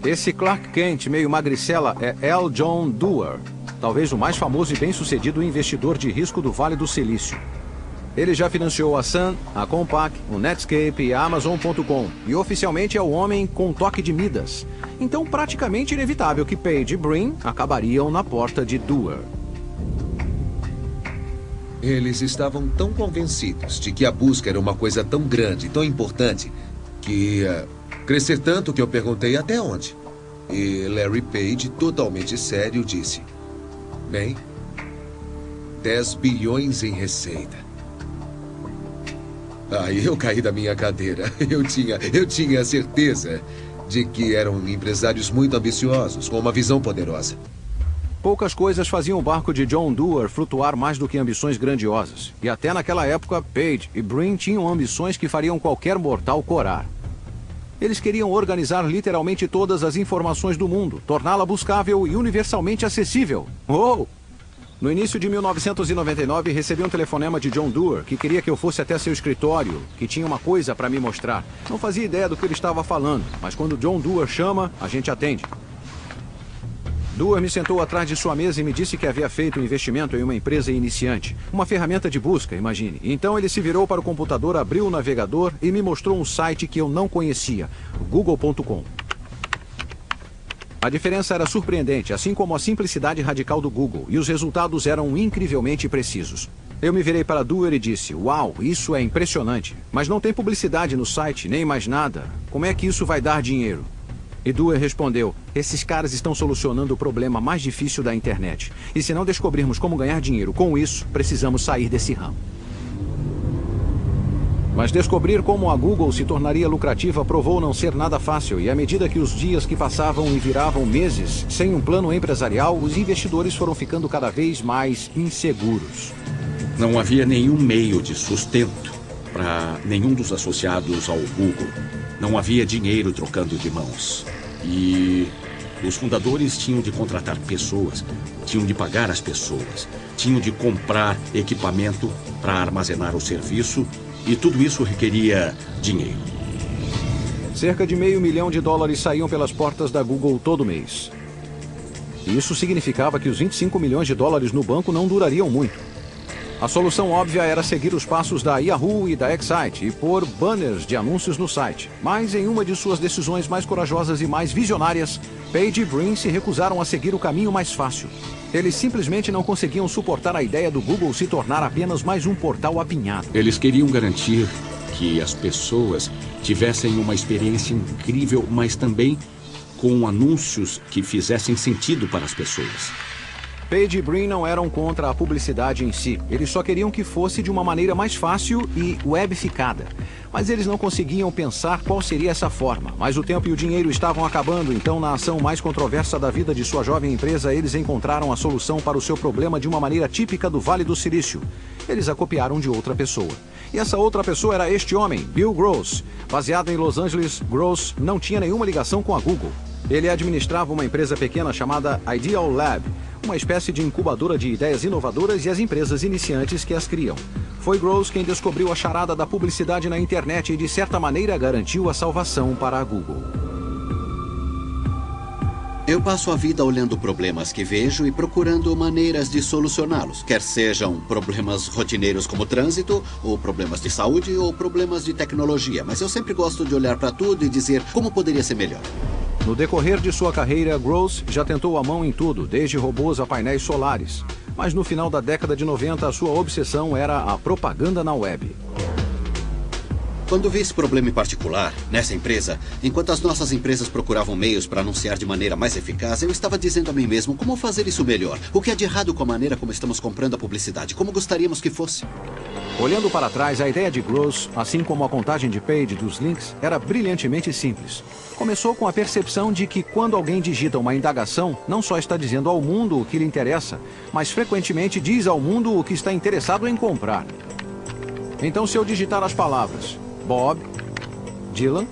Esse Clark Kent meio magricela é L. John Doerr, talvez o mais famoso e bem-sucedido investidor de risco do Vale do Silício. Ele já financiou a Sun, a Compaq, o Netscape e a Amazon.com, e oficialmente é o homem com toque de Midas. Então, praticamente inevitável que Page e Brin acabariam na porta de Doerr. Eles estavam tão convencidos de que a busca era uma coisa tão grande, tão importante, que ia crescer tanto que eu perguntei até onde. E Larry Page, totalmente sério, disse: bem, 10 bilhões em receita. Aí eu caí da minha cadeira. Eu tinha certeza de que eram empresários muito ambiciosos, com uma visão poderosa. Poucas coisas faziam o barco de John Doerr flutuar mais do que ambições grandiosas. E até naquela época, Page e Brin tinham ambições que fariam qualquer mortal corar. Eles queriam organizar literalmente todas as informações do mundo, torná-la buscável e universalmente acessível. Oh! No início de 1999, recebi um telefonema de John Doerr, que queria que eu fosse até seu escritório, que tinha uma coisa para me mostrar. Não fazia ideia do que ele estava falando, mas quando John Doerr chama, a gente atende. Doerr me sentou atrás de sua mesa e me disse que havia feito um investimento em uma empresa iniciante. Uma ferramenta de busca, imagine. Então ele se virou para o computador, abriu o navegador e me mostrou um site que eu não conhecia, google.com. A diferença era surpreendente, assim como a simplicidade radical do Google, e os resultados eram incrivelmente precisos. Eu me virei para Doerr e disse: uau, isso é impressionante, mas não tem publicidade no site, nem mais nada. Como é que isso vai dar dinheiro? E Doerr respondeu: esses caras estão solucionando o problema mais difícil da internet. E se não descobrirmos como ganhar dinheiro com isso, precisamos sair desse ramo. Mas descobrir como a Google se tornaria lucrativa provou não ser nada fácil, e à medida que os dias que passavam e viravam meses, sem um plano empresarial, os investidores foram ficando cada vez mais inseguros. Não havia nenhum meio de sustento para nenhum dos associados ao Google. Não havia dinheiro trocando de mãos. E os fundadores tinham de contratar pessoas, tinham de pagar as pessoas, tinham de comprar equipamento para armazenar o serviço, e tudo isso requeria dinheiro. Cerca de $500 milhão saíam pelas portas da Google todo mês. Isso significava que os $25 milhões no banco não durariam muito. A solução óbvia era seguir os passos da Yahoo e da Excite e pôr banners de anúncios no site. Mas em uma de suas decisões mais corajosas e mais visionárias, Page e Brin se recusaram a seguir o caminho mais fácil. Eles simplesmente não conseguiam suportar a ideia do Google se tornar apenas mais um portal apinhado. Eles queriam garantir que as pessoas tivessem uma experiência incrível, mas também com anúncios que fizessem sentido para as pessoas. Page e Brin não eram contra a publicidade em si. Eles só queriam que fosse de uma maneira mais fácil e webificada. Mas eles não conseguiam pensar qual seria essa forma. Mas o tempo e o dinheiro estavam acabando, então na ação mais controversa da vida de sua jovem empresa, eles encontraram a solução para o seu problema de uma maneira típica do Vale do Silício. Eles a copiaram de outra pessoa. E essa outra pessoa era este homem, Bill Gross. Baseado em Los Angeles, Gross não tinha nenhuma ligação com a Google. Ele administrava uma empresa pequena chamada Ideal Lab, uma espécie de incubadora de ideias inovadoras e as empresas iniciantes que as criam. Foi Gross quem descobriu a charada da publicidade na internet e, de certa maneira, garantiu a salvação para a Google. Eu passo a vida olhando problemas que vejo e procurando maneiras de solucioná-los, quer sejam problemas rotineiros como trânsito, ou problemas de saúde, ou problemas de tecnologia. Mas eu sempre gosto de olhar para tudo e dizer como poderia ser melhor. No decorrer de sua carreira, Gross já tentou a mão em tudo, desde robôs a painéis solares. Mas no final da década de 90, a sua obsessão era a propaganda na web. Quando vi esse problema em particular, nessa empresa, enquanto as nossas empresas procuravam meios para anunciar de maneira mais eficaz, eu estava dizendo a mim mesmo como fazer isso melhor. O que é de errado com a maneira como estamos comprando a publicidade? Como gostaríamos que fosse? Olhando para trás, a ideia de Gross, assim como a contagem de Page dos links, era brilhantemente simples. Começou com a percepção de que quando alguém digita uma indagação, não só está dizendo ao mundo o que lhe interessa, mas frequentemente diz ao mundo o que está interessado em comprar. Então, se eu digitar as palavras Bob, Dylan,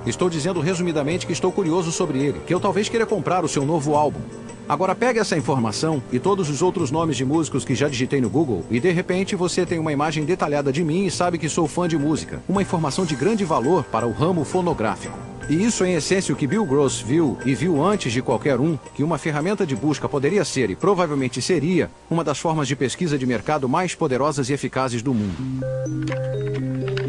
estou dizendo resumidamente que estou curioso sobre ele, que eu talvez queira comprar o seu novo álbum. Agora pegue essa informação e todos os outros nomes de músicos que já digitei no Google e de repente você tem uma imagem detalhada de mim e sabe que sou fã de música. Uma informação de grande valor para o ramo fonográfico. E isso é em essência o que Bill Gross viu, e viu antes de qualquer um, que uma ferramenta de busca poderia ser, e provavelmente seria, uma das formas de pesquisa de mercado mais poderosas e eficazes do mundo.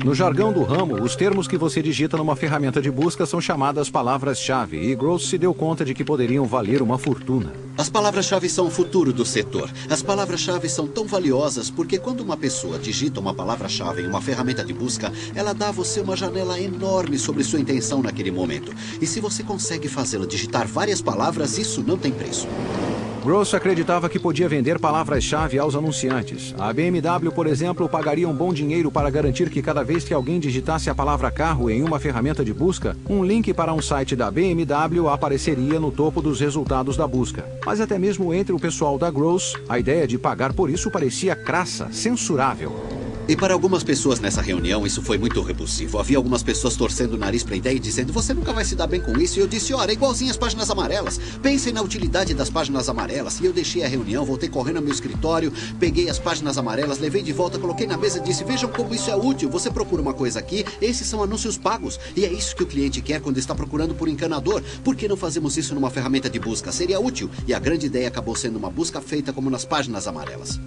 No jargão do ramo, os termos que você digita numa ferramenta de busca são chamadas palavras-chave, e Gross se deu conta de que poderiam valer uma fortuna. As palavras-chave são o futuro do setor. As palavras-chave são tão valiosas porque quando uma pessoa digita uma palavra-chave em uma ferramenta de busca, ela dá a você uma janela enorme sobre sua intenção naquele momento. E se você consegue fazê-la digitar várias palavras, isso não tem preço. Gross acreditava que podia vender palavras-chave aos anunciantes. A BMW, por exemplo, pagaria um bom dinheiro para garantir que cada vez que alguém digitasse a palavra carro em uma ferramenta de busca, um link para um site da BMW apareceria no topo dos resultados da busca. Mas até mesmo entre o pessoal da Gross, a ideia de pagar por isso parecia crassa, censurável. E para algumas pessoas nessa reunião, isso foi muito repulsivo. Havia algumas pessoas torcendo o nariz para a ideia e dizendo: você nunca vai se dar bem com isso. E eu disse: ora, é igualzinho as páginas amarelas. Pensem na utilidade das páginas amarelas. E eu deixei a reunião, voltei correndo ao meu escritório, peguei as páginas amarelas, levei de volta, coloquei na mesa e disse: vejam como isso é útil. Você procura uma coisa aqui, esses são anúncios pagos. E é isso que o cliente quer quando está procurando por encanador. Por que não fazemos isso numa ferramenta de busca? Seria útil. E a grande ideia acabou sendo uma busca feita como nas páginas amarelas.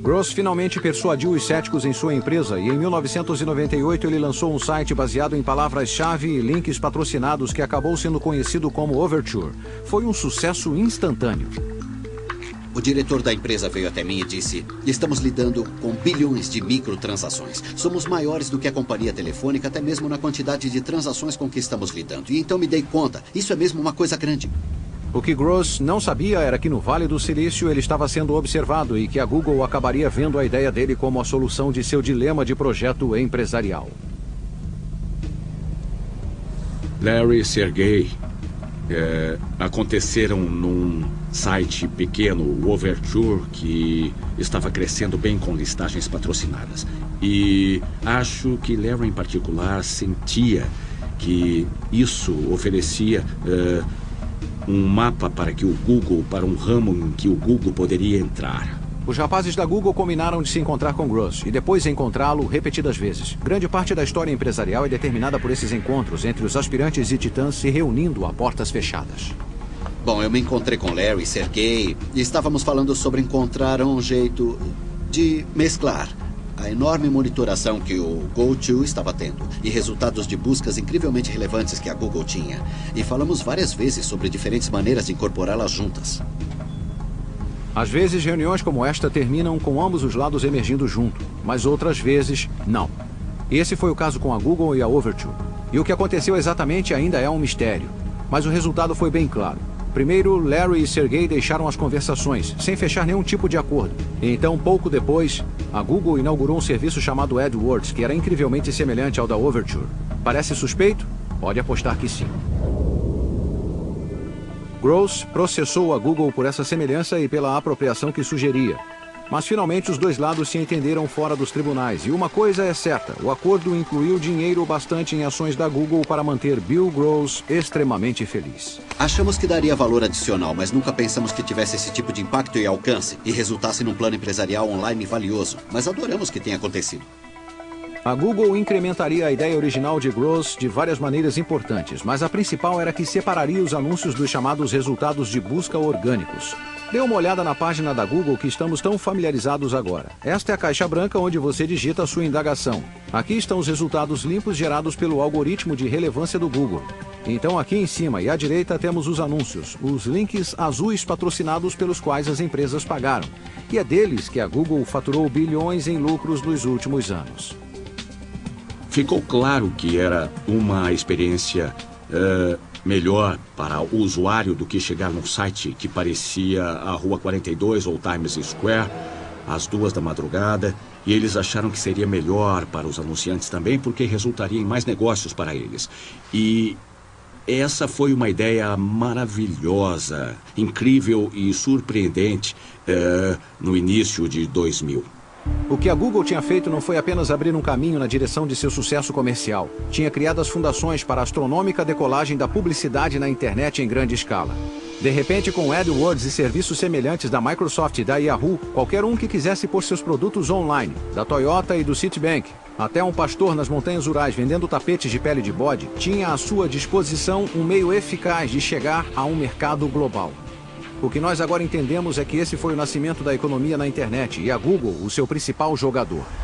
Gross finalmente persuadiu os céticos em sua empresa e em 1998 ele lançou um site baseado em palavras-chave e links patrocinados que acabou sendo conhecido como Overture. Foi um sucesso instantâneo. O diretor da empresa veio até mim e disse: estamos lidando com bilhões de microtransações. Somos maiores do que a companhia telefônica, até mesmo na quantidade de transações com que estamos lidando. E então me dei conta, isso é mesmo uma coisa grande. O que Gross não sabia era que no Vale do Silício ele estava sendo observado e que a Google acabaria vendo a ideia dele como a solução de seu dilema de projeto empresarial. Larry e Sergey aconteceram num site pequeno, o Overture, que estava crescendo bem com listagens patrocinadas. E acho que Larry em particular sentia que isso oferecia um mapa para um ramo em que o Google poderia entrar. Os rapazes da Google combinaram de se encontrar com Gross e depois encontrá-lo repetidas vezes. Grande parte da história empresarial é determinada por esses encontros entre os aspirantes e titãs se reunindo a portas fechadas. Bom, eu me encontrei com Larry e Sergey e estávamos falando sobre encontrar um jeito de mesclar a enorme monitoração que o GoTo estava tendo e resultados de buscas incrivelmente relevantes que a Google tinha. E falamos várias vezes sobre diferentes maneiras de incorporá-las juntas. Às vezes, reuniões como esta terminam com ambos os lados emergindo junto, mas outras vezes, não. Esse foi o caso com a Google e a Overture. E o que aconteceu exatamente ainda é um mistério. Mas o resultado foi bem claro. Primeiro, Larry e Sergey deixaram as conversações, sem fechar nenhum tipo de acordo. E então, pouco depois, a Google inaugurou um serviço chamado AdWords, que era incrivelmente semelhante ao da Overture. Parece suspeito? Pode apostar que sim. Gross processou a Google por essa semelhança e pela apropriação que sugeria. Mas finalmente os dois lados se entenderam fora dos tribunais. E uma coisa é certa, o acordo incluiu dinheiro bastante em ações da Google para manter Bill Gross extremamente feliz. Achamos que daria valor adicional, mas nunca pensamos que tivesse esse tipo de impacto e alcance e resultasse num plano empresarial online valioso. Mas adoramos que tenha acontecido. A Google incrementaria a ideia original de Gross de várias maneiras importantes, mas a principal era que separaria os anúncios dos chamados resultados de busca orgânicos. Dê uma olhada na página da Google que estamos tão familiarizados agora. Esta é a caixa branca onde você digita a sua indagação. Aqui estão os resultados limpos gerados pelo algoritmo de relevância do Google. Então aqui em cima e à direita temos os anúncios, os links azuis patrocinados pelos quais as empresas pagaram. E é deles que a Google faturou bilhões em lucros nos últimos anos. Ficou claro que era uma experiência melhor para o usuário do que chegar num site que parecia a Rua 42 ou Times Square às 2 da madrugada, e eles acharam que seria melhor para os anunciantes também, porque resultaria em mais negócios para eles. E essa foi uma ideia maravilhosa, incrível e surpreendente no início de 2000. O que a Google tinha feito não foi apenas abrir um caminho na direção de seu sucesso comercial. Tinha criado as fundações para a astronômica decolagem da publicidade na internet em grande escala. De repente, com AdWords e serviços semelhantes da Microsoft e da Yahoo, qualquer um que quisesse pôr seus produtos online, da Toyota e do Citibank, Até um pastor nas montanhas rurais vendendo tapetes de pele de bode tinha à sua disposição um meio eficaz de chegar a um mercado global. O que nós agora entendemos é que esse foi o nascimento da economia na internet e a Google o seu principal jogador.